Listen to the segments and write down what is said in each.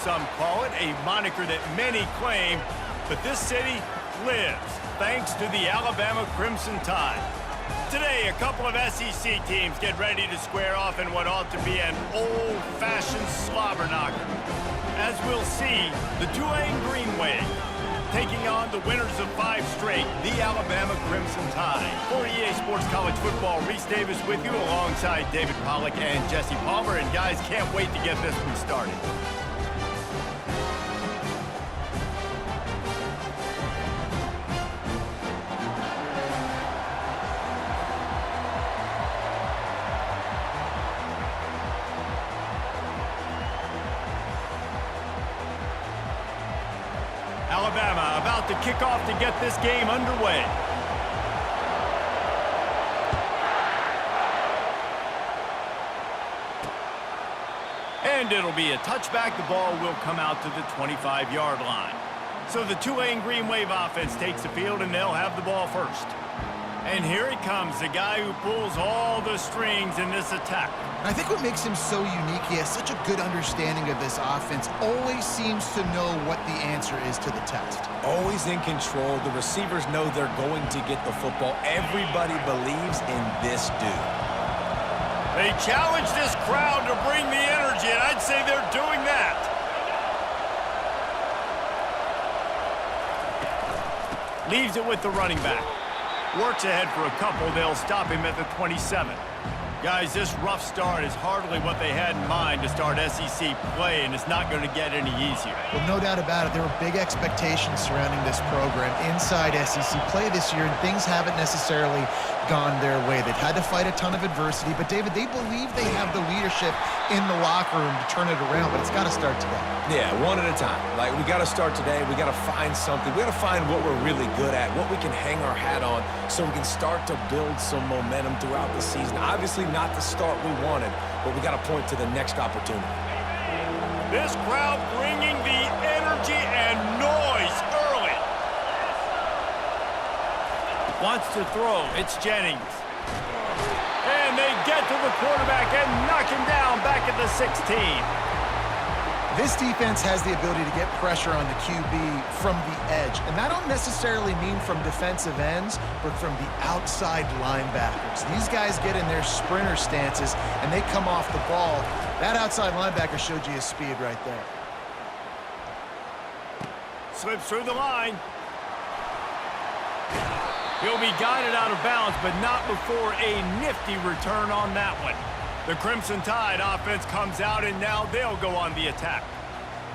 some call it, a moniker that many claim, but this city lives thanks to the Alabama Crimson Tide. Today, a couple of SEC teams get ready to square off in what ought to be an old-fashioned slobber knocker. As we'll see, the Tulane Green Wave taking on the winners of 5 straight, the Alabama Crimson Tide. For EA Sports College Football, Reese Davis with you alongside David Pollack and Jesse Palmer. And guys, can't wait to get this one started. Alabama about to kick off to get this game underway. And it'll be a touchback. The ball will come out to the 25-yard line. So the Tulane Green Wave offense takes the field, and they'll have the ball first. And here he comes, the guy who pulls all the strings in this attack. I think what makes him so unique, he has such a good understanding of this offense, always seems to know what the answer is to the test. Always in control. The receivers know they're going to get the football. Everybody believes in this dude. They challenge this crowd to bring the energy, and I'd say they're doing that. Leaves it with the running back. Works ahead for a couple. They'll stop him at the 27. Guys, this rough start is hardly what they had in mind to start SEC play, and it's not going to get any easier. Well, no doubt about it. There were big expectations surrounding this program inside SEC play this year, and things haven't necessarily gone their way. They've had to fight a ton of adversity, but, David, they believe they have the leadership in the locker room to turn it around, but it's got to start today. Yeah, one at a time. Like, we got to start today. We got to find something. We got to find what we're really good at, what we can hang our hat on, so we can start to build some momentum throughout the season. Obviously, not the start we wanted, but we got to point to the next opportunity. This crowd bringing the energy and noise early. Wants to throw. It's Jennings. And they get to the quarterback and knock him down back at the 16. This defense has the ability to get pressure on the QB from the edge. And that don't necessarily mean from defensive ends, but from the outside linebackers. These guys get in their sprinter stances, and they come off the ball. That outside linebacker showed you his speed right there. Slips through the line. He'll be guided out of bounds, but not before a nifty return on that one. The Crimson Tide offense comes out, and now they'll go on the attack.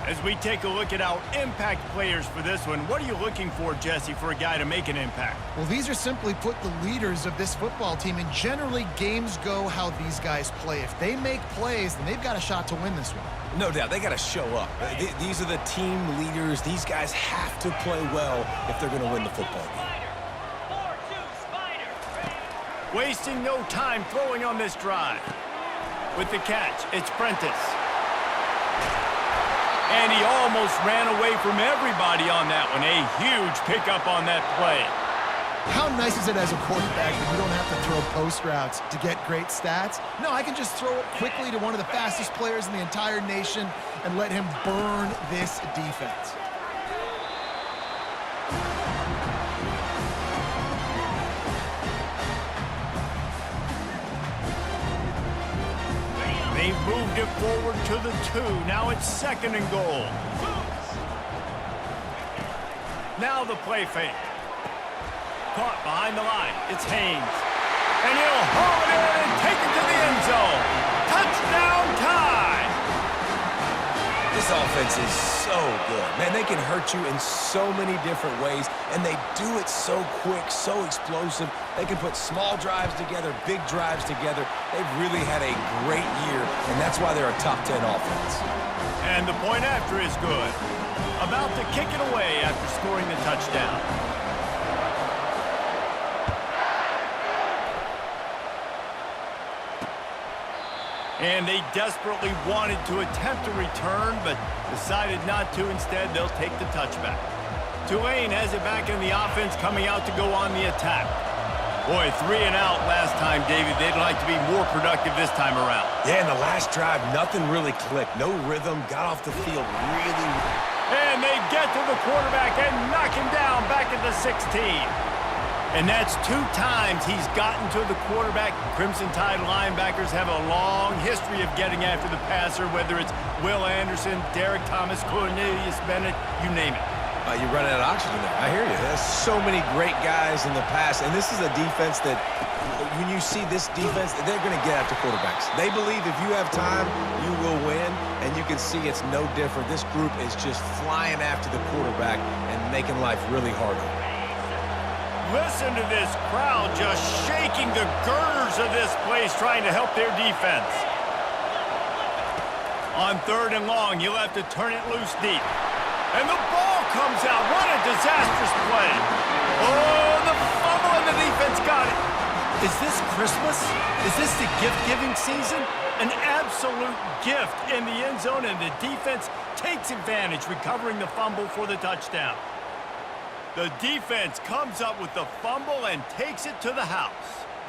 As we take a look at our impact players for this one, what are you looking for, Jesse, for a guy to make an impact? Well, these are simply put the leaders of this football team, and generally games go how these guys play. If they make plays, then they've got a shot to win this one. No doubt, they got to show up. These are the team leaders. These guys have to play well if they're going to win the football game. Wasting no time throwing on this drive. With the catch, it's Prentice. And he almost ran away from everybody on that one. A huge pickup on that play. How nice is it as a quarterback that you don't have to throw post routes to get great stats? No, I can just throw it quickly to one of the fastest players in the entire nation and let him burn this defense. They've moved it forward to the 2. Now it's 2nd and goal. Now the play fake. Caught behind the line. It's Haynes. And he'll haul it in and take it to the end zone. Touchdown Tide! This offense is so good. Man, they can hurt you in so many different ways, and they do it so quick, so explosive. They can put small drives together, big drives together. They've really had a great year, and that's why they're a top 10 offense. And the point after is good. About to kick it away after scoring the touchdown. And they desperately wanted to attempt a return, but decided not to. Instead, they'll take the touchback. Tulane has it back in the offense, coming out to go on the attack. Boy, 3 and out last time, David. They'd like to be more productive this time around. Yeah, in the last drive, nothing really clicked. No rhythm, got off the field really. And they get to the quarterback and knock him down back at the 16. And that's 2 times he's gotten to the quarterback. Crimson Tide linebackers have a long history of getting after the passer, whether it's Will Anderson, Derek Thomas, Cornelius Bennett, you name it. You're running out of oxygen there. I hear you. There's so many great guys in the past, and this is a defense that, when you see this defense, they're going to get after quarterbacks. They believe if you have time, you will win, and you can see it's no different. This group is just flying after the quarterback and making life really hard on them. Listen to this crowd just shaking the girders of this place, trying to help their defense. On 3rd and long, you'll have to turn it loose deep. And the ball comes out. What a disastrous play. Oh, the fumble and the defense got it. Is this Christmas? Is this the gift-giving season? An absolute gift in the end zone, and the defense takes advantage, recovering the fumble for the touchdown. The defense comes up with the fumble and takes it to the house.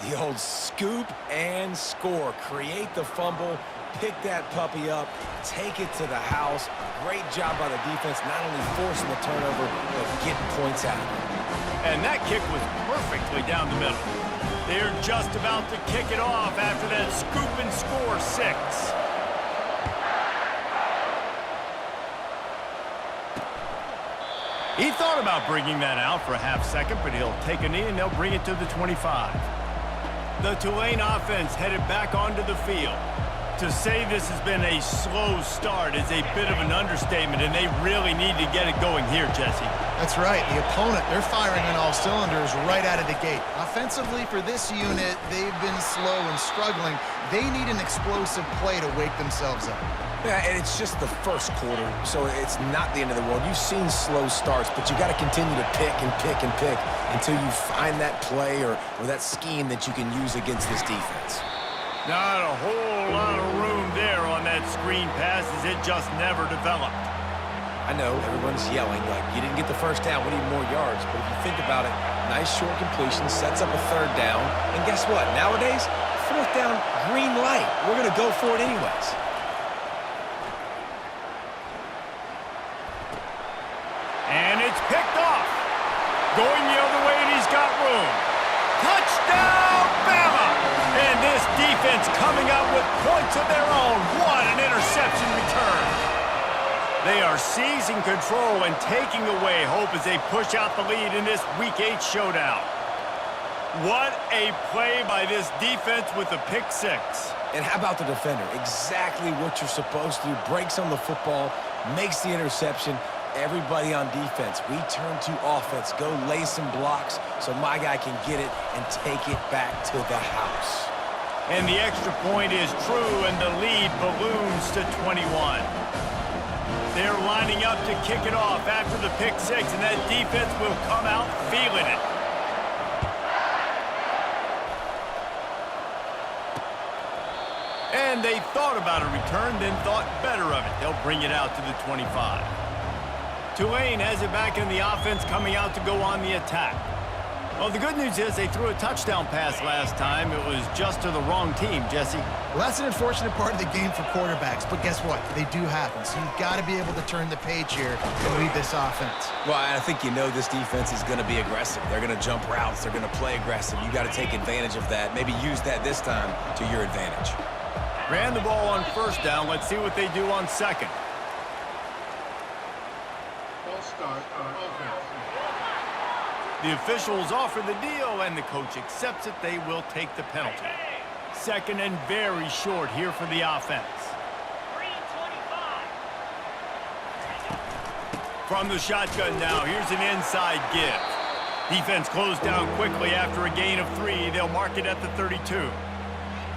The old scoop and score. Create the fumble, pick that puppy up, take it to the house. Great job by the defense, not only forcing the turnover, but getting points out of it. And that kick was perfectly down the middle. They're just about to kick it off after that scoop and score 6. He thought about bringing that out for a half second, but he'll take a knee and they'll bring it to the 25. The Tulane offense headed back onto the field. To say this has been a slow start is a bit of an understatement, and they really need to get it going here, Jesse. That's right. The opponent, they're firing on all cylinders right out of the gate. Offensively, for this unit, they've been slow and struggling. They need an explosive play to wake themselves up. Yeah, and it's just the first quarter, so it's not the end of the world. You've seen slow starts, but you got to continue to pick and pick and pick until you find that play or that scheme that you can use against this defense. Not a whole lot of room there on that screen pass, as it just never developed. I know, everyone's yelling, like, you didn't get the first down, we need more yards. But if you think about it, nice short completion, sets up a 3rd down. And guess what? Nowadays, 4th down, green light. We're going to go for it anyways. And it's picked off. Going the other way, and he's got room. Touchdown, Bama! And this defense coming out with points of their own. What an interception return. They are seizing control and taking away hope as they push out the lead in this Week 8 showdown. What a play by this defense with the pick 6. And how about the defender? Exactly what you're supposed to do. Breaks on the football, makes the interception. Everybody on defense, we turn to offense. Go lay some blocks so my guy can get it and take it back to the house. And the extra point is true, and the lead balloons to 21. They're lining up to kick it off after the pick 6, and that defense will come out feeling it. And they thought about a return, then thought better of it. They'll bring it out to the 25. Tulane has it back in the offense, coming out to go on the attack. Well, the good news is they threw a touchdown pass last time. It was just to the wrong team, Jesse. Well, that's an unfortunate part of the game for quarterbacks, but guess what? They do happen, so you've got to be able to turn the page here and lead this offense. Well, I think you know this defense is going to be aggressive. They're going to jump routes. They're going to play aggressive. You got to take advantage of that. Maybe use that this time to your advantage. Ran the ball on 1st down. Let's see what they do on 2nd. The officials offer the deal, and the coach accepts it. They will take the penalty. 2nd and very short here for the offense. From the shotgun now, here's an inside give. Defense closed down quickly after a gain of 3. They'll mark it at the 32.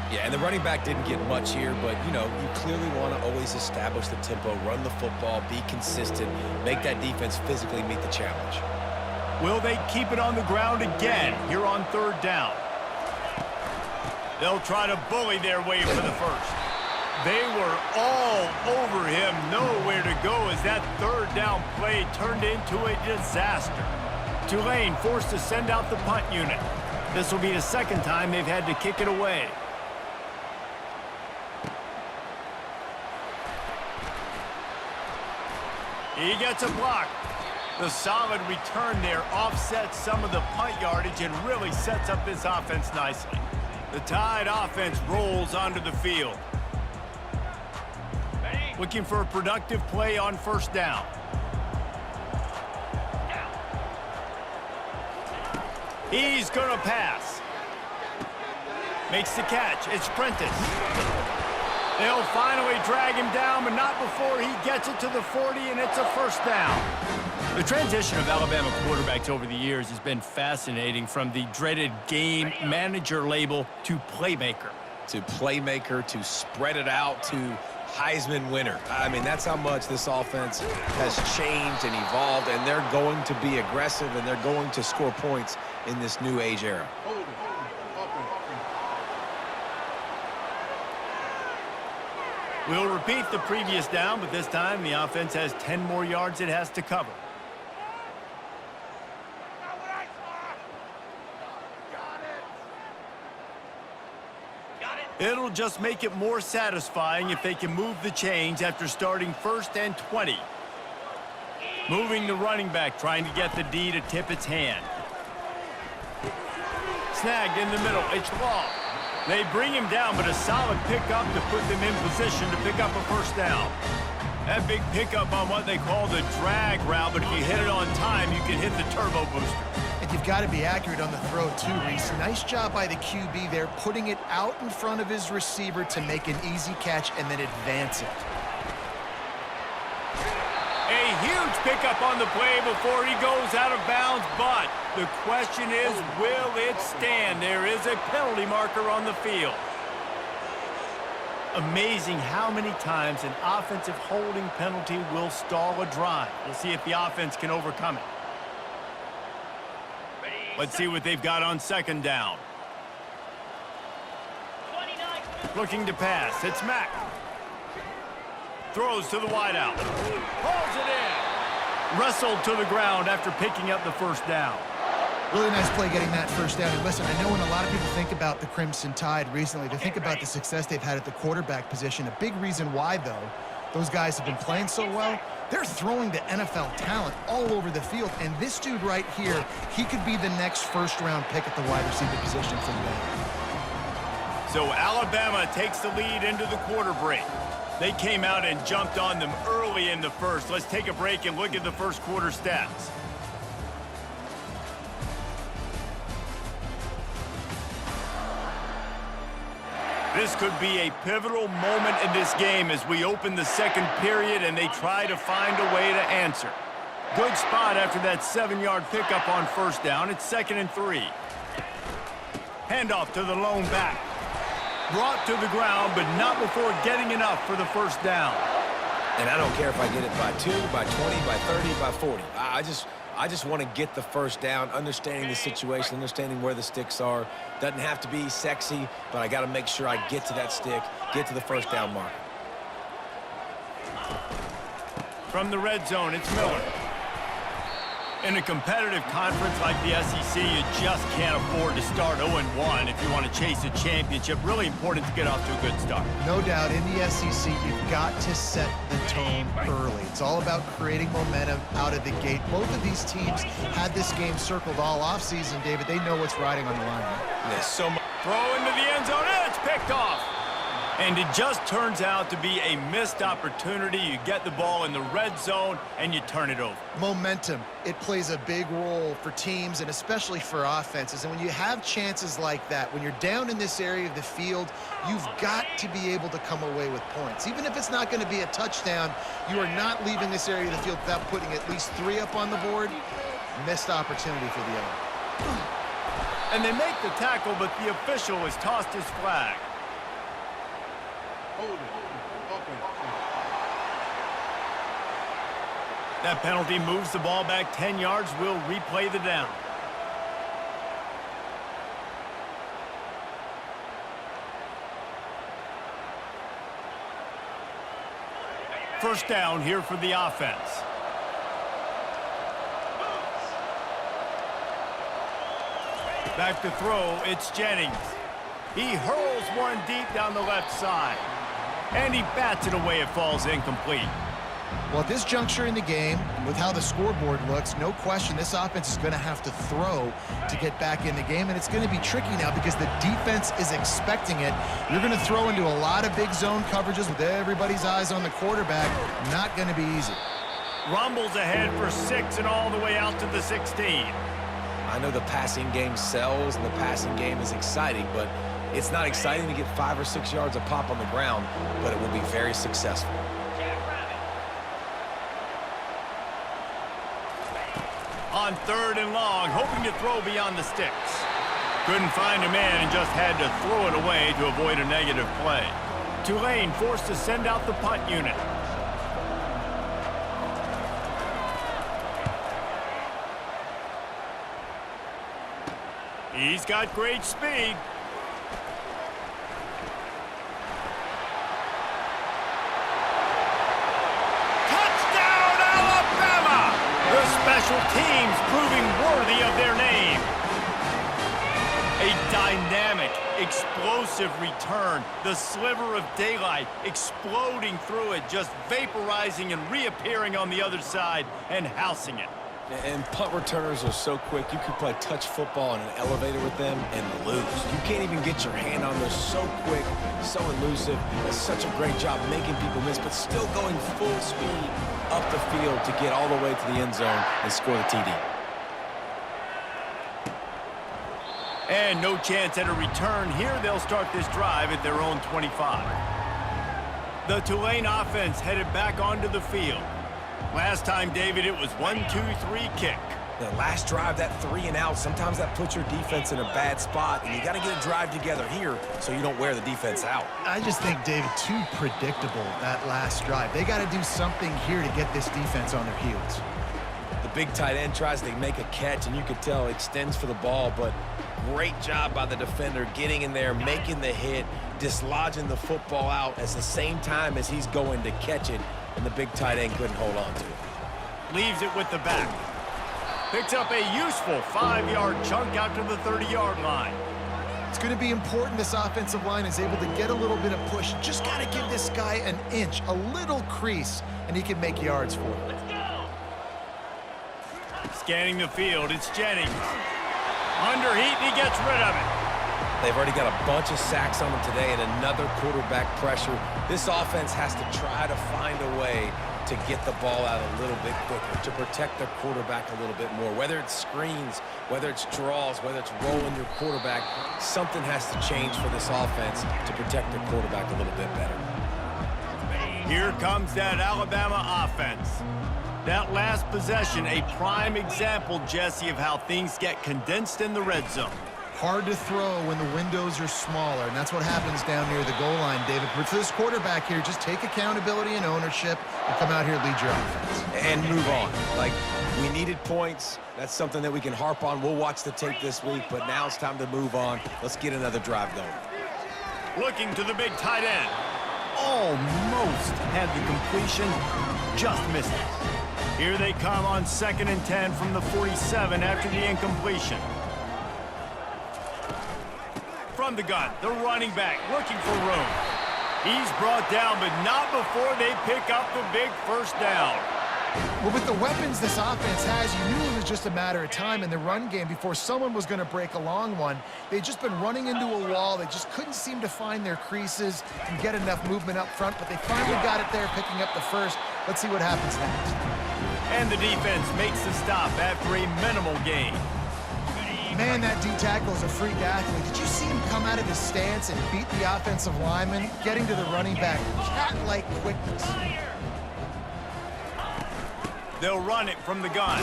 Yeah, and the running back didn't get much here, but, you know, you clearly want to always establish the tempo, run the football, be consistent, make that defense physically meet the challenge. Will they keep it on the ground again here on 3rd down? They'll try to bully their way for the 1st. They were all over him, nowhere to go as that 3rd down play turned into a disaster. Tulane forced to send out the punt unit. This will be the second time they've had to kick it away. He gets a block. The solid return there offsets some of the punt yardage and really sets up this offense nicely. The Tide offense rolls onto the field. Looking for a productive play on first down. He's going to pass. Makes the catch. It's Prentice. They'll finally drag him down, but not before he gets it to the 40, and it's a first down. The transition of Alabama quarterbacks over the years has been fascinating, from the dreaded game manager label to playmaker. To playmaker, to spread it out, to Heisman winner. I mean, that's how much this offense has changed and evolved, and they're going to be aggressive, and they're going to score points in this new age era. We'll repeat the previous down, but this time the offense has 10 more yards it has to cover. It'll just make it more satisfying if they can move the chains after starting 1st and 20. Moving the running back, trying to get the D to tip its hand. Snagged in the middle. It's Law. They bring him down, but a solid pickup to put them in position to pick up a first down. That big pickup on what they call the drag route, but if you hit it on time, you can hit the turbo booster. And you've got to be accurate on the throw, too, Reese. Nice job by the QB there, putting it out in front of his receiver to make an easy catch and then advance it. A huge pickup on the play before he goes out of bounds, but the question is, will it stand? There is a penalty marker on the field. Amazing how many times an offensive holding penalty will stall a drive. We'll see if the offense can overcome it. Let's see what they've got on second down. Looking to pass. It's Mack. Throws to the wideout. Pulls it in. Wrestled to the ground after picking up the first down. Really nice play getting that first down. And listen, I know when a lot of people think about the Crimson Tide recently, they think about the success they've had at the quarterback position. A big reason why, though, those guys have been playing so well, they're throwing to NFL talent all over the field. And this dude right here, he could be the next first-round pick at the wide receiver position for them. So Alabama takes the lead into the quarter break. They came out and jumped on them early in the first. Let's take a break and look at the first quarter stats. This could be a pivotal moment in this game as we open the second period and they try to find a way to answer. Good spot after that 7-yard pickup on first down. It's 2nd and 3. Handoff to the lone back. Brought to the ground, but not before getting enough for the first down. And I don't care if I get it by 2, by 20, by 30, by 40. I just want to get the first down, understanding the situation, understanding where the sticks are. Doesn't have to be sexy, but I got to make sure I get to that stick, get to the first down mark. From the red zone, it's Miller. In a competitive conference like the SEC, you just can't afford to start 0-1 if you want to chase a championship. Really important to get off to a good start. No doubt, in the SEC, you've got to set the tone early. It's all about creating momentum out of the gate. Both of these teams had this game circled all offseason, David. They know what's riding on the line. There's so much. Throw into the end zone, and it's picked off. And it just turns out to be a missed opportunity. You get the ball in the red zone, and you turn it over. Momentum, it plays a big role for teams and especially for offenses. And when you have chances like that, when you're down in this area of the field, you've got to be able to come away with points. Even if it's not going to be a touchdown, you are not leaving this area of the field without putting at least 3 up on the board. Missed opportunity for the other. And they make the tackle, but the official has tossed his flag. That penalty moves the ball back 10 yards. We'll replay the down. First down here for the offense. Back to throw, it's Jennings. He hurls one deep down the left side. And he bats it away. It falls incomplete. Well, at this juncture in the game, with how the scoreboard looks, no question this offense is going to have to throw to get back in the game, and it's going to be tricky now because the defense is expecting it. You're going to throw into a lot of big zone coverages with everybody's eyes on the quarterback. Not going to be easy. Rumbles ahead for 6 and all the way out to the 16. I know the passing game sells and the passing game is exciting, but it's not exciting to get 5 or 6 yards a pop on the ground, but it will be very successful. On 3rd and long, hoping to throw beyond the sticks. Couldn't find a man and just had to throw it away to avoid a negative play. Tulane forced to send out the punt unit. He's got great speed. Touchdown, Alabama! The special teams proving worthy of their name. A dynamic, explosive return. The sliver of daylight exploding through it, just vaporizing and reappearing on the other side and housing it. And punt returners are so quick, you could play touch football in an elevator with them and lose. You can't even get your hand on them. So quick, so elusive. Does such a great job making people miss, but still going full speed up the field to get all the way to the end zone and score the TD. And no chance at a return here. They'll start this drive at their own 25. The Tulane offense headed back onto the field. Last time, David, it was 1-2-3 kick. The last drive, that 3 and out, sometimes that puts your defense in a bad spot, and you got to get a drive together here so you don't wear the defense out. I just think, David, too predictable, that last drive. They got to do something here to get this defense on their heels. The big tight end tries to make a catch, and you could tell extends for the ball, but great job by the defender getting in there, making the hit, dislodging the football out at the same time as he's going to catch it, and the big tight end couldn't hold on to it. Leaves it with the back. Picks up a useful 5-yard chunk out to the 30-yard line. It's going to be important this offensive line is able to get a little bit of push. Just got to give this guy an inch, a little crease, and he can make yards for it. Scanning the field, it's Jennings. Under heat, and he gets rid of it. They've already got a bunch of sacks on them today and another quarterback pressure. This offense has to try to find a way to get the ball out a little bit quicker, to protect their quarterback a little bit more. Whether it's screens, whether it's draws, whether it's rolling your quarterback, something has to change for this offense to protect their quarterback a little bit better. Here comes that Alabama offense. That last possession, a prime example, Jesse, of how things get condensed in the red zone. Hard to throw when the windows are smaller, and that's what happens down near the goal line, David. But for this quarterback here, just take accountability and ownership and come out here and lead your offense. And move on. Like, we needed points. That's something that we can harp on. We'll watch the tape this week, but now it's time to move on. Let's get another drive going. Looking to the big tight end. Almost had the completion, just missed it. Here they come on 2nd and 10 from the 47 after the incompletion. From the gun, the running back looking for room. He's brought down, but not before they pick up the big first down. Well, with the weapons this offense has, you knew it was just a matter of time in the run game before someone was going to break a long one. They'd just been running into a wall. They just couldn't seem to find their creases and get enough movement up front, but they finally got it there, picking up the first. Let's see what happens next. And the defense makes the stop after a minimal gain. Man, that D-tackle is a freak athlete. Did you see him come out of his stance and beat the offensive lineman, getting to the running back? Cat-like quickness. They'll run it from the gun.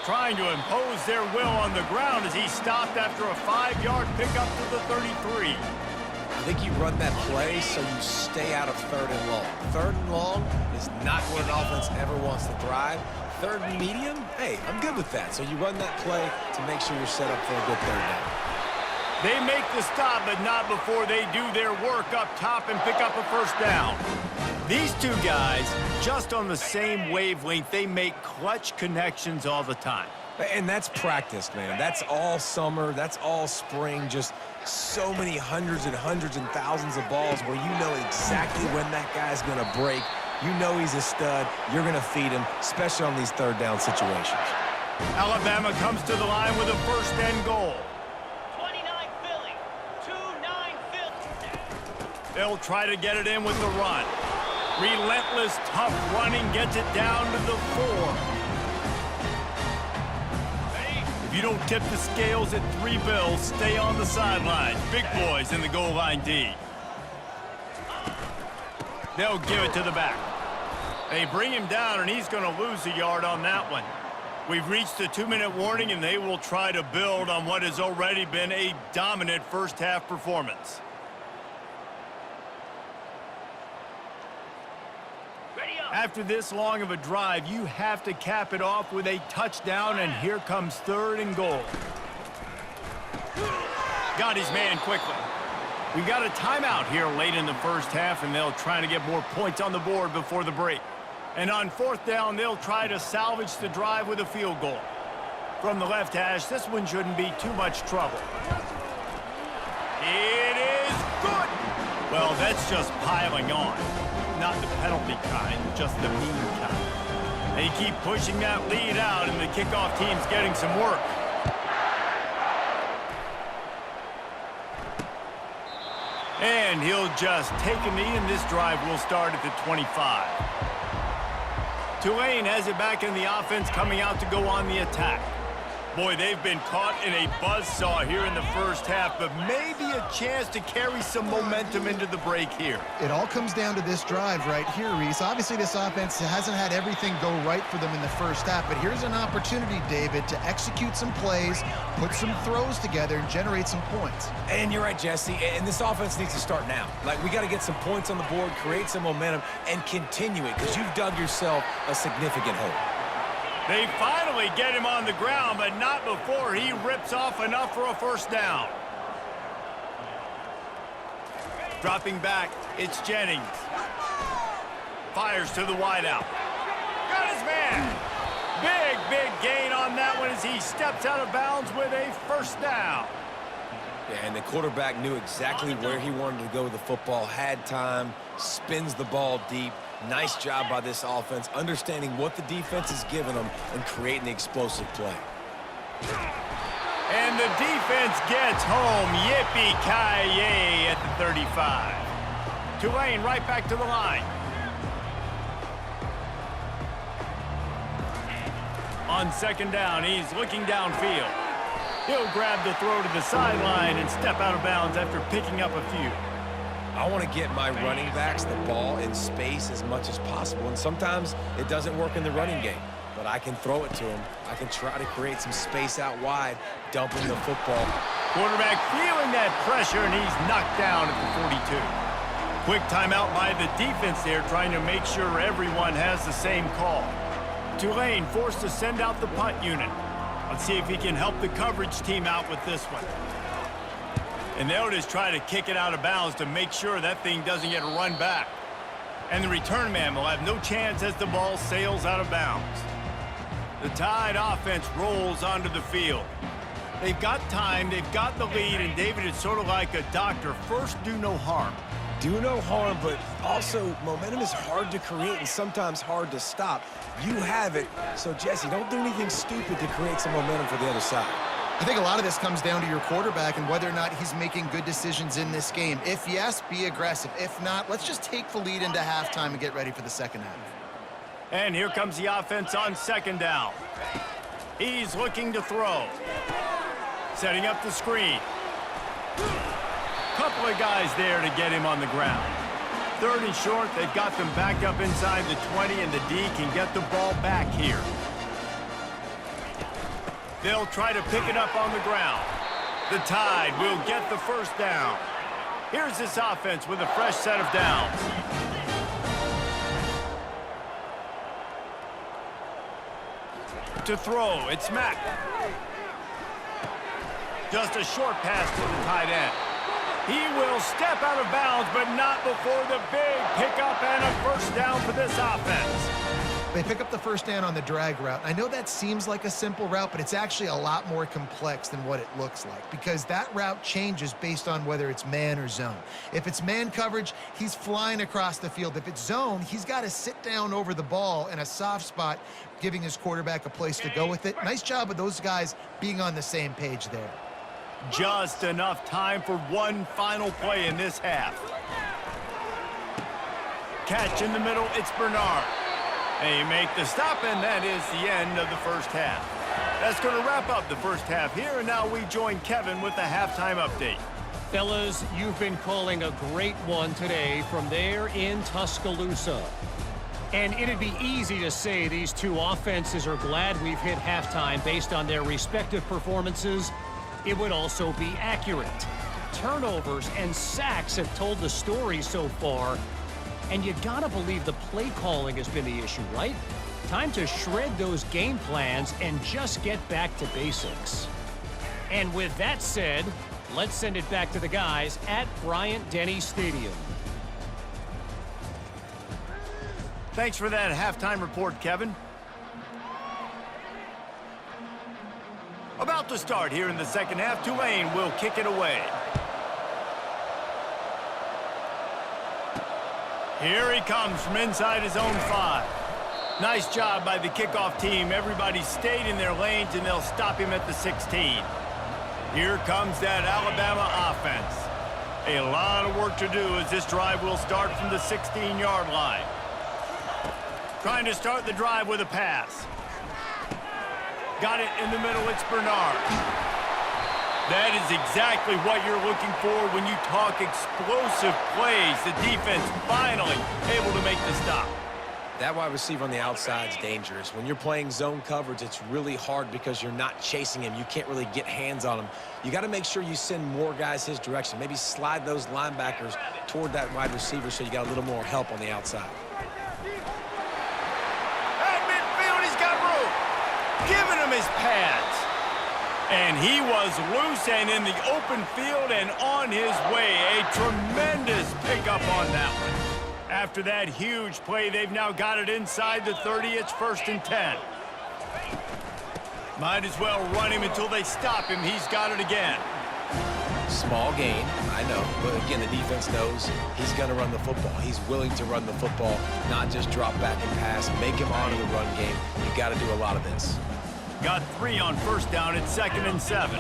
Trying to impose their will on the ground as he stopped after a 5-yard pickup to the 33. I think you run that play so you stay out of 3rd and long. 3rd and long is not where an offense ever wants to thrive. 3rd and medium, hey, I'm good with that. So you run that play to make sure you're set up for a good 3rd down. They make the stop, but not before they do their work up top and pick up a first down. These two guys, just on the same wavelength, they make clutch connections all the time. And that's practice, man. That's all summer. That's all spring. Just so many hundreds and hundreds and thousands of balls where you know exactly when that guy's going to break. You know he's a stud. You're going to feed him, especially on these third down situations. Alabama comes to the line with a first and goal. 29 Philly, 2-9 Philly. They'll try to get it in with the run. Relentless, tough running gets it down to the 4. If you don't tip the scales at 3 bills, stay on the sidelines. Big boys in the goal line D. They'll give it to the back. They bring him down, and he's going to lose a yard on that one. We've reached the 2-minute warning, and they will try to build on what has already been a dominant first-half performance. After this long of a drive, you have to cap it off with a touchdown, and here comes 3rd and goal. Got his man quickly. We got a timeout here late in the first half, and they'll try to get more points on the board before the break. And on 4th down, they'll try to salvage the drive with a field goal. From the left hash, this one shouldn't be too much trouble. It is good! Well, that's just piling on. Not the penalty kind, just the mean kind. They keep pushing that lead out, and the kickoff team's getting some work. And he'll just take a knee, and this drive will start at the 25. Tulane has it back in the offense, coming out to go on the attack. Boy, they've been caught in a buzzsaw here in the first half, but maybe a chance to carry some momentum into the break here. It all comes down to this drive right here, Reese. Obviously, this offense hasn't had everything go right for them in the first half, but here's an opportunity, David, to execute some plays, put some throws together, and generate some points. And you're right, Jesse, and this offense needs to start now. Like, we got to get some points on the board, create some momentum, and continue it, because you've dug yourself a significant hole. They finally get him on the ground, but not before he rips off enough for a first down. Dropping back, it's Jennings. Fires to the wideout. Got his man. Big gain on that one as he steps out of bounds with a first down. Yeah, and the quarterback knew exactly where he wanted to go with the football, had time, spins the ball deep. Nice job by this offense, understanding what the defense is giving them and creating the explosive play. And the defense gets home. Yippee-ki-yay at the 35. Tulane right back to the line. On 2nd down, he's looking downfield. He'll grab the throw to the sideline and step out of bounds after picking up a few. I want to get my running backs the ball in space as much as possible, and sometimes it doesn't work in the running game, but I can throw it to them. I can try to create some space out wide, dumping the football. Quarterback feeling that pressure, and he's knocked down at the 42. Quick timeout by the defense there, trying to make sure everyone has the same call. Tulane forced to send out the punt unit. Let's see if he can help the coverage team out with this one. And they'll just try to kick it out of bounds to make sure that thing doesn't get run back. And the return man will have no chance as the ball sails out of bounds. The Tide offense rolls onto the field. They've got time, they've got the lead, and David, it's sort of like a doctor. First, do no harm. Do no harm, but also momentum is hard to create and sometimes hard to stop. You have it, so Jesse, don't do anything stupid to create some momentum for the other side. I think a lot of this comes down to your quarterback and whether or not he's making good decisions in this game. If yes, be aggressive. If not, let's just take the lead into halftime and get ready for the second half. And here comes the offense on 2nd down. He's looking to throw. Setting up the screen. Couple of guys there to get him on the ground. 3rd and short, they've got them backed up inside the 20, and the D can get the ball back here. They'll try to pick it up on the ground. The Tide will get the first down. Here's this offense with a fresh set of downs. To throw, it's Mack. Just a short pass to the tight end. He will step out of bounds, but not before the big pickup and a first down for this offense. They pick up the first down on the drag route. I know that seems like a simple route, but it's actually a lot more complex than what it looks like because that route changes based on whether it's man or zone. If it's man coverage, he's flying across the field. If it's zone, he's got to sit down over the ball in a soft spot, giving his quarterback a place to go with it. Nice job of those guys being on the same page there. Just enough time for one final play in this half. Catch in the middle, it's Bernard. They make the stop, and that is the end of the first half. That's going to wrap up the first half here, and now we join Kevin with the halftime update. Fellas, you've been calling a great one today from there in Tuscaloosa. And it'd be easy to say these two offenses are glad we've hit halftime based on their respective performances. It would also be accurate. Turnovers and sacks have told the story so far. And you gotta believe the play calling has been the issue, right? Time to shred those game plans and just get back to basics. And with that said, let's send it back to the guys at Bryant-Denny Stadium. Thanks for that halftime report, Kevin. About to start here in the second half, Tulane will kick it away. Here he comes from inside his own 5. Nice job by the kickoff team. Everybody stayed in their lanes, and they'll stop him at the 16. Here comes that Alabama offense. A lot of work to do as this drive will start from the 16-yard line. Trying to start the drive with a pass. Got it in the middle, it's Bernard. That is exactly what you're looking for when you talk explosive plays. The defense finally able to make the stop. That wide receiver on the outside is dangerous. When you're playing zone coverage, it's really hard because you're not chasing him. You can't really get hands on him. You got to make sure you send more guys his direction. Maybe slide those linebackers toward that wide receiver so you got a little more help on the outside. At midfield, he's got room. Giving him his pads. And he was loose and in the open field and on his way. A tremendous pickup on that one. After that huge play, they've now got it inside the 30. It's 1st and 10. Might as well run him until they stop him. He's got it again. Small gain, I know. But again, the defense knows he's going to run the football. He's willing to run the football, not just drop back and pass. Make him honor the run game. You got to do a lot of this. Got 3 on 1st down. It's 2nd and 7.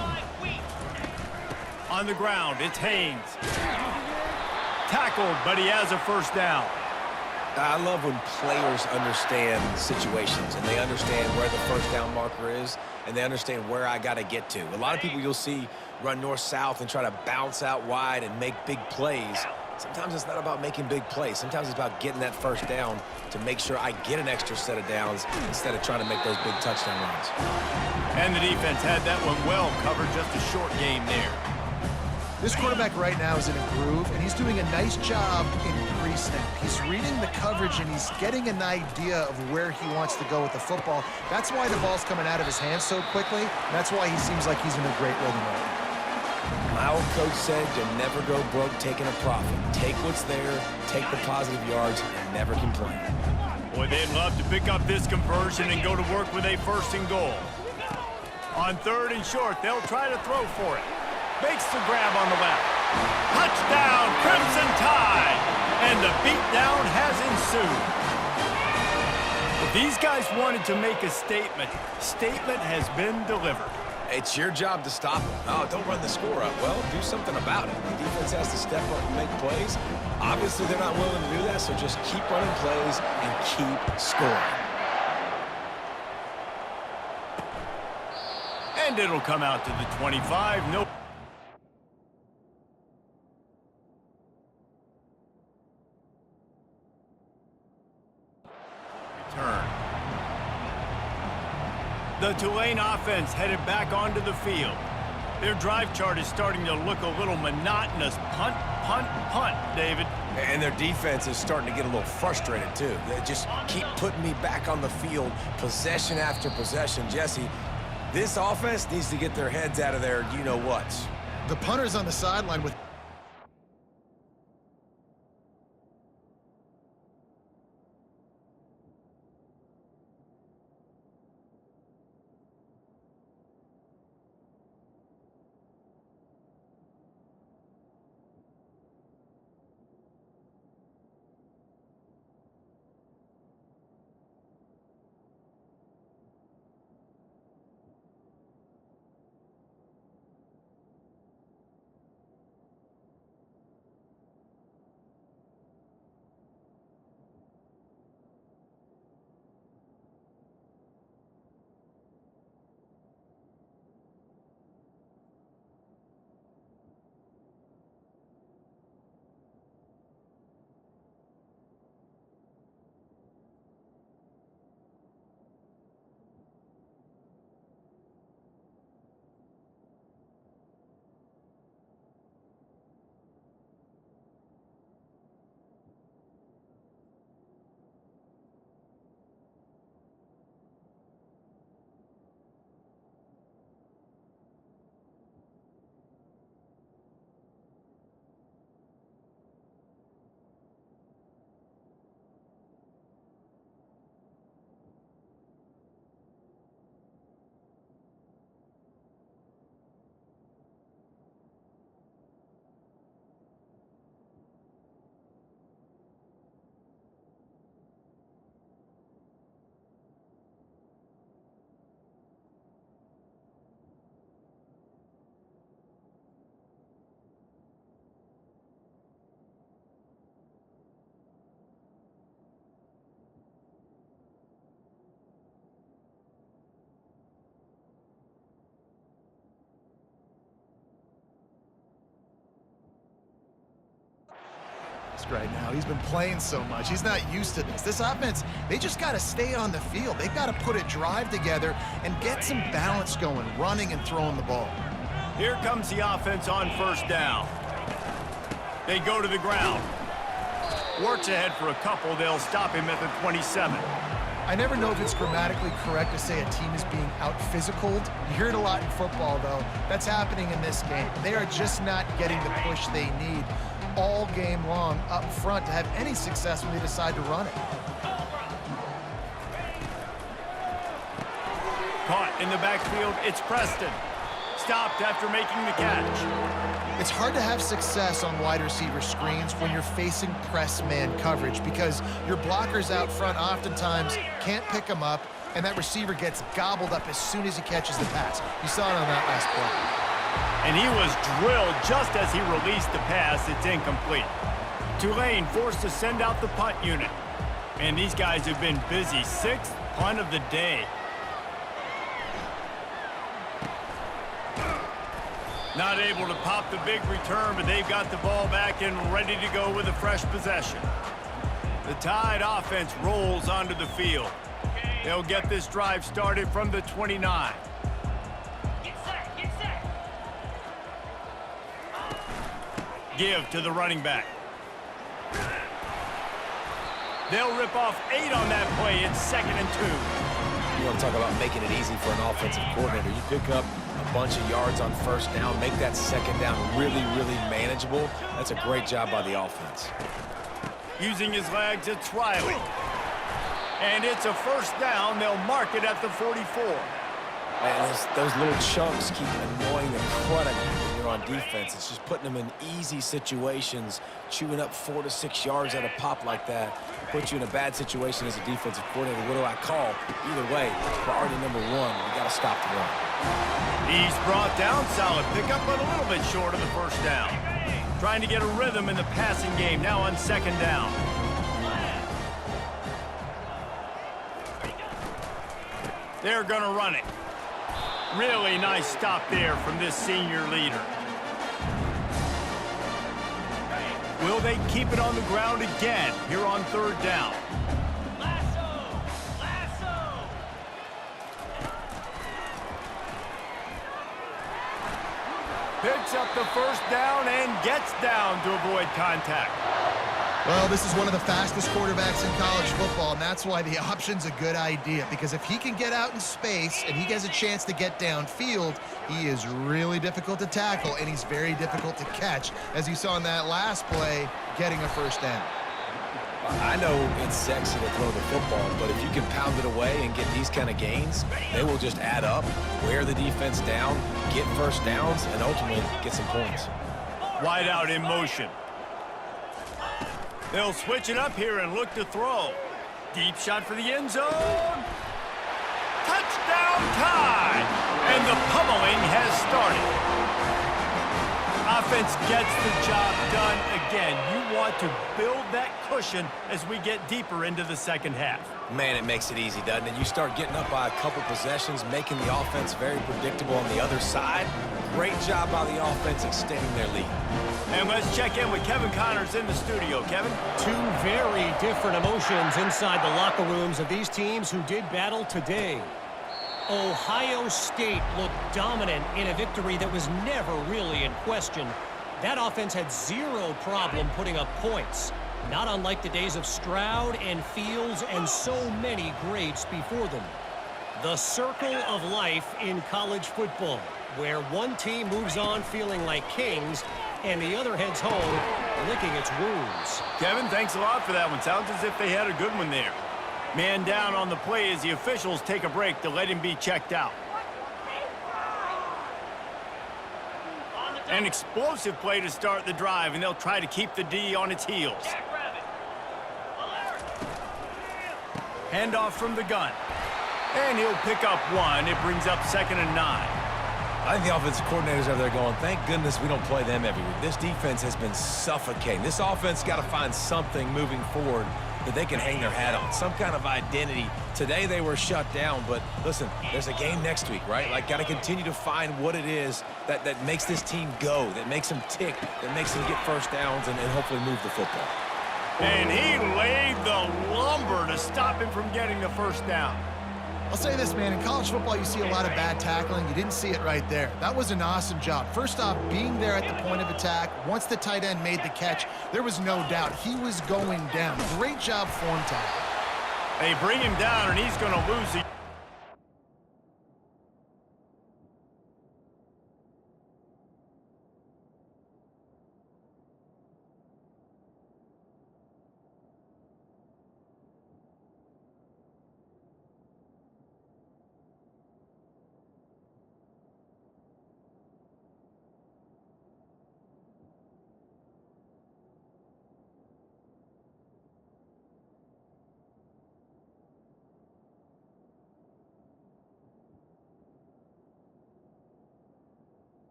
On the ground, it's Haynes. Tackled, but he has a 1st down. I love when players understand situations and they understand where the 1st down marker is and they understand where I got to get to. A lot of people you'll see run north-south and try to bounce out wide and make big plays. Sometimes it's not about making big plays. Sometimes it's about getting that 1st down to make sure I get an extra set of downs instead of trying to make those big touchdown runs. And the defense had that one well covered, just a short game there. This quarterback right now is in a groove, and he's doing a nice job in pre-snap. He's reading the coverage, and he's getting an idea of where he wants to go with the football. That's why the ball's coming out of his hands so quickly. That's why he seems like he's in a great rhythm right now. My old coach said you'll never go broke taking a profit. Take what's there, take the positive yards, and never complain. Boy, they'd love to pick up this conversion and go to work with a 1st and goal. On 3rd and short, they'll try to throw for it. Makes the grab on the left. Touchdown, Crimson Tide! And the beatdown has ensued. If these guys wanted to make a statement, statement has been delivered. It's your job to stop them. Oh, don't run the score up. Well, do something about it. The defense has to step up and make plays. Obviously, they're not willing to do that, so just keep running plays and keep scoring. And it'll come out to the 25. No. Return. The Tulane offense headed back onto the field. Their drive chart is starting to look a little monotonous. Punt, punt, punt, David. And their defense is starting to get a little frustrated, too. They just keep putting me back on the field, possession after possession. Jesse, this offense needs to get their heads out of their you-know-whats. The punter's on the sideline with desk right now. He's been playing so much. He's not used to this. This offense, they just got to stay on the field. They've got to put a drive together and get some balance going, running and throwing the ball. Here comes the offense on first down. They go to the ground. Works ahead for a couple. They'll stop him at the 27. I never know if it's grammatically correct to say a team is being out-physicaled. You hear it a lot in football, though. That's happening in this game. They are just not getting the push they need all game long up front to have any success when they decide to run it. Caught in the backfield, it's Preston. Stopped after making the catch. It's hard to have success on wide receiver screens when you're facing press man coverage because your blockers out front oftentimes can't pick them up, and that receiver gets gobbled up as soon as he catches the pass. You saw it on that last play. And he was drilled just as he released the pass. It's incomplete. Tulane forced to send out the punt unit. And these guys have been busy. 6th punt of the day. Not able to pop the big return, but they've got the ball back and ready to go with a fresh possession. The Tide offense rolls onto the field. They'll get this drive started from the 29. Get set, get set. Give to the running back. They'll rip off 8 on that play. It's 2nd and 2. You want to talk about making it easy for an offensive coordinator. You pick up a bunch of yards on first down, make that second down really, really manageable. That's a great job by the offense. Using his legs, it's Riley. And it's a first down. They'll mark it at the 44. And those little chunks keep annoying the crud out of you when you're on defense. It's just putting them in easy situations, chewing up 4 to 6 yards at a pop like that. Puts you in a bad situation as a defensive coordinator. What do I call? Either way, priority number 1, we got to stop the run. He's brought down. Solid pickup, but a little bit short of the first down. Trying to get a rhythm in the passing game now on 2nd down. They're going to run it. Really nice stop there from this senior leader. Will they keep it on the ground again here on 3rd down? Lasso, lasso. Picks up the first down and gets down to avoid contact. Well, this is one of the fastest quarterbacks in college football, and that's why the option's a good idea, because if he can get out in space and he gets a chance to get downfield, he is really difficult to tackle, and he's very difficult to catch, as you saw in that last play, getting a first down. I know it's sexy to throw the football, but if you can pound it away and get these kind of gains, they will just add up, wear the defense down, get first downs, and ultimately get some points. Wide out in motion. They'll switch it up here and look to throw. Deep shot for the end zone. Touchdown Tide! And the pummeling has started. Offense gets the job done again. You want to build that cushion as we get deeper into the second half. Man, it makes it easy, doesn't it? You start getting up by a couple possessions, making the offense very predictable on the other side. Great job by the offense extending their lead. And let's check in with Kevin Connors in the studio. Kevin? 2 very different emotions inside the locker rooms of these teams who did battle today. Ohio State looked dominant in a victory that was never really in question. That offense had 0 problem putting up points, not unlike the days of Stroud and Fields and so many greats before them. The circle of life in college football, where one team moves on feeling like kings and the other heads home licking its wounds. Kevin, thanks a lot for that one. Sounds as if they had a good one there. Man down on the play as the officials take a break to let him be checked out. An explosive play to start the drive, and they'll try to keep the D on its heels. Handoff from the gun. And he'll pick up 1. It brings up 2nd and 9. I think the offensive coordinators over there going, thank goodness we don't play them every week. This defense has been suffocating. This offense got to find something moving forward that they can hang their hat on, some kind of identity. Today they were shut down, but listen, there's a game next week, right? Like, got to continue to find what it is that makes this team go, that makes them tick, that makes them get first downs and hopefully move the football. And he laid the lumber to stop him from getting the first down. I'll say this, man, in college football, you see a lot of bad tackling. You didn't see it right there. That was an awesome job. First off, being there at the point of attack. Once the tight end made the catch, there was no doubt he was going down. Great job form tackle. They bring him down, and he's going to lose the...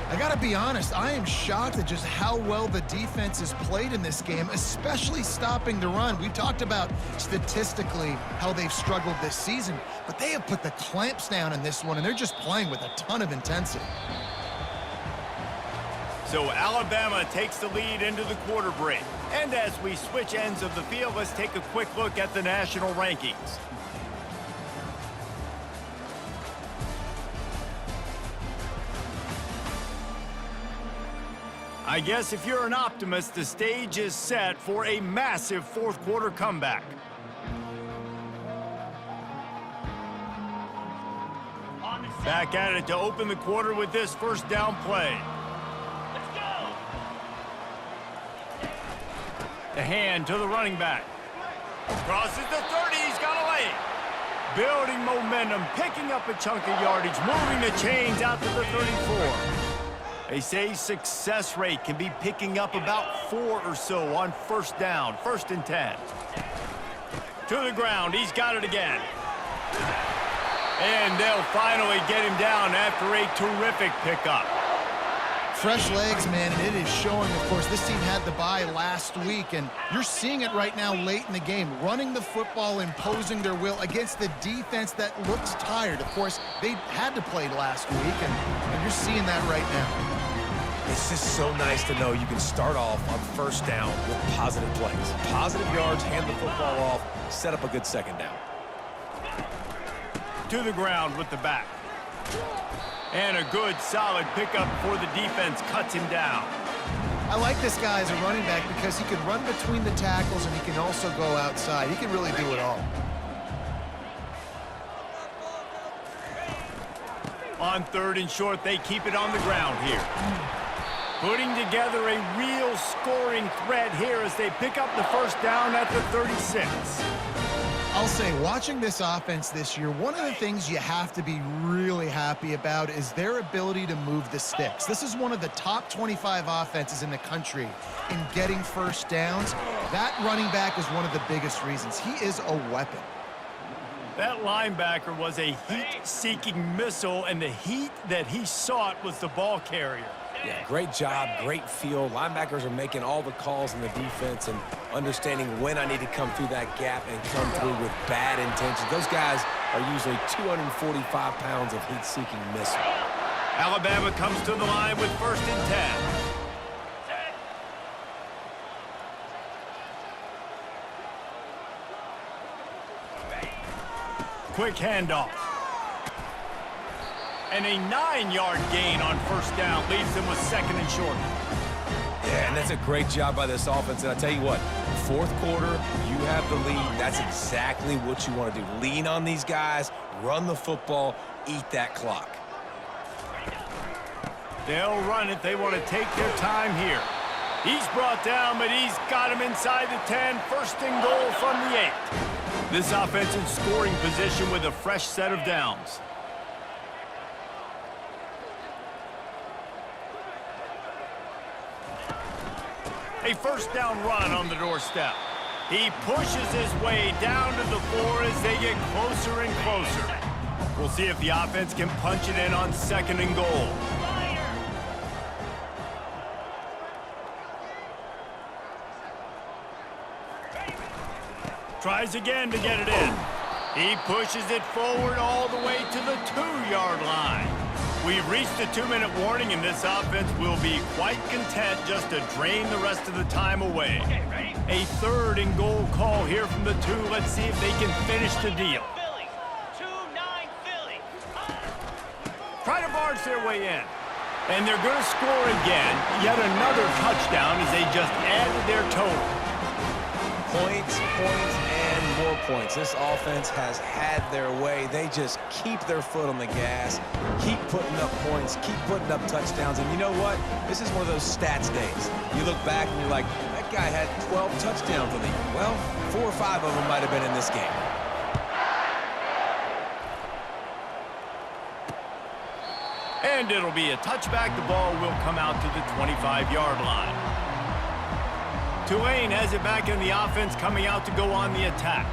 I gotta be honest, I am shocked at just how well the defense has played in this game, especially stopping the run. We talked about statistically how they've struggled this season, but they have put the clamps down in this one, and they're just playing with a ton of intensity. So Alabama takes the lead into the quarter break. And as we switch ends of the field, let's take a quick look at the national rankings. I guess if you're an optimist, the stage is set for a massive fourth quarter comeback. Back at it to open the quarter with this first down play. Let's go. The hand to the running back. Crosses the 30, he's got a lane. Building momentum, picking up a chunk of yardage, moving the chains out to the 34. They say success rate can be picking up about 4 or so on first down, 1st and 10. To the ground, he's got it again. And they'll finally get him down after a terrific pickup. Fresh legs, man, and it is showing. Of course, this team had the bye last week, and you're seeing it right now late in the game. Running the football, imposing their will against the defense that looks tired. Of course, they had to play last week, and you're seeing that right now. It's just so nice to know you can start off on first down with positive plays. Positive yards, hand the football off, set up a good second down. To the ground with the back. And a good, solid pickup before the defense cuts him down. I like this guy as a running back because he can run between the tackles and he can also go outside. He can really do it all. On 3rd and short, they keep it on the ground here. Putting together a real scoring threat here as they pick up the first down at the 36. I'll say, watching this offense this year, one of the things you have to be really happy about is their ability to move the sticks. This is one of the top 25 offenses in the country in getting first downs. That running back is one of the biggest reasons. He is a weapon. That linebacker was a heat-seeking missile, and the heat that he sought was the ball carrier. Yeah, great job, great feel. Linebackers are making all the calls in the defense and understanding when I need to come through that gap and come through with bad intentions. Those guys are usually 245 pounds of heat-seeking missile. Alabama comes to the line with 1st and 10. Quick handoff. And a 9-yard gain on first down leaves them with 2nd and short. Yeah, and that's a great job by this offense. And I tell you what, 4th quarter, you have the lead. That's exactly what you want to do. Lean on these guys, run the football, eat that clock. They'll run it. They want to take their time here. He's brought down, but he's got him inside the 10. First and goal from the 8. This offense in scoring position with a fresh set of downs. A first down run on the doorstep. He pushes his way down to the floor as they get closer and closer. We'll see if the offense can punch it in on second and goal. Tries again to get it in. He pushes it forward all the way to the 2-yard line. We've reached the 2-minute warning, and this offense will be quite content just to drain the rest of the time away. Okay, ready? A third and goal call here from the 2. Let's see if they can finish the deal. Philly. 2-9 Philly. Try to barge their way in. And they're going to score again. Yet another touchdown as they just added their total. Points, and more points. This offense has had their way. They just keep their foot on the gas, keep putting up points, keep putting up touchdowns. And you know what? This is one of those stats days. You look back and you're like, that guy had 12 touchdowns in the year. Well, 4 or 5 of them might have been in this game. And it'll be a touchback. The ball will come out to the 25-yard line. Tulane has it back in the offense, coming out to go on the attack.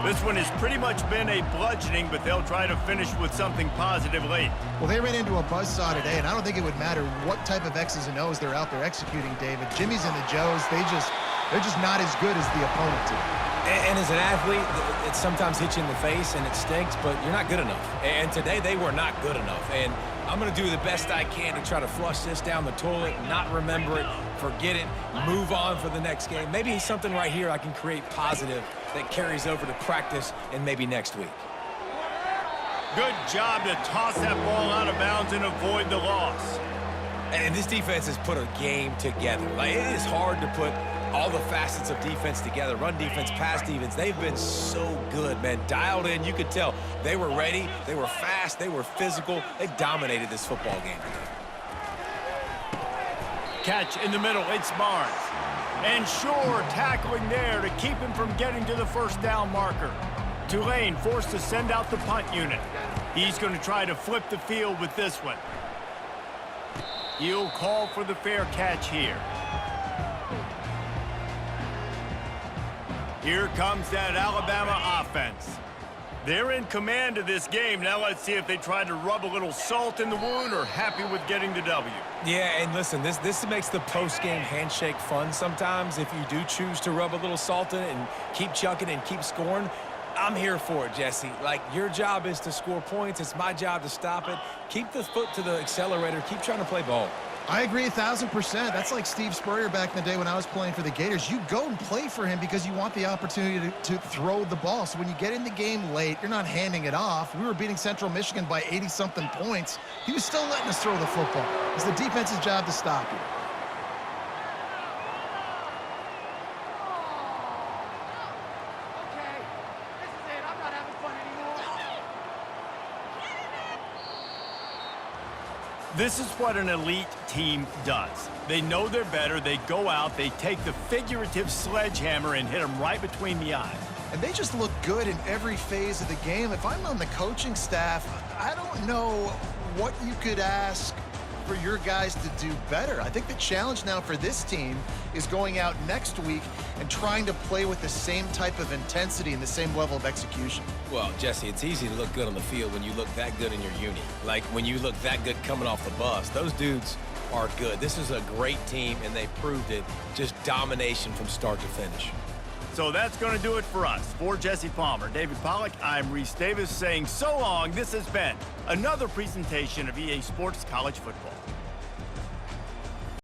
This one has pretty much been a bludgeoning, but they'll try to finish with something positive late. Well, they ran into a buzzsaw today, and I don't think it would matter what type of X's and O's they're out there executing, David. Jimmy's and the Joes, they're just not as good as the opponent today. And as an athlete, it sometimes hits you in the face and it stinks, but you're not good enough. And today they were not good enough. And I'm going to do the best I can to try to flush this down the toilet, not remember it, forget it, move on for the next game. Maybe something right here I can create positive that carries over to practice and maybe next week. Good job to toss that ball out of bounds and avoid the loss. And this defense has put a game together. Like, it is hard to put all the facets of defense together. Run defense, pass defense. They've been so good, man. Dialed in. You could tell they were ready. They were fast. They were physical. They dominated this football game today. Catch in the middle. It's Barnes. And Shore tackling there to keep him from getting to the first down marker. Tulane forced to send out the punt unit. He's going to try to flip the field with this one. He'll call for the fair catch here. Here comes that Alabama offense. They're in command of this game. Now let's see if they try to rub a little salt in the wound or happy with getting the W. Yeah, and listen, this makes the post-game handshake fun sometimes. If you do choose to rub a little salt in it and keep chucking and keep scoring, I'm here for it, Jesse. Like, your job is to score points. It's my job to stop it. Keep the foot to the accelerator. Keep trying to play ball. I agree 1,000%. That's like Steve Spurrier back in the day when I was playing for the Gators. You go and play for him because you want the opportunity to throw the ball. So when you get in the game late, you're not handing it off. We were beating Central Michigan by 80-something points. He was still letting us throw the football. It's the defense's job to stop you. This is what an elite team does. They know they're better. They go out. They take the figurative sledgehammer and hit them right between the eyes. And they just look good in every phase of the game. If I'm on the coaching staff, I don't know what you could ask for your guys to do better. I think the challenge now for this team is going out next week and trying to play with the same type of intensity and the same level of execution. Well, Jesse, it's easy to look good on the field when you look that good in your uni. Like, when you look that good coming off the bus. Those dudes are good. This is a great team, and they proved it. Just domination from start to finish. So that's going to do it for us. For Jesse Palmer, David Pollack, I'm Reese Davis saying so long. This has been another presentation of EA Sports College Football.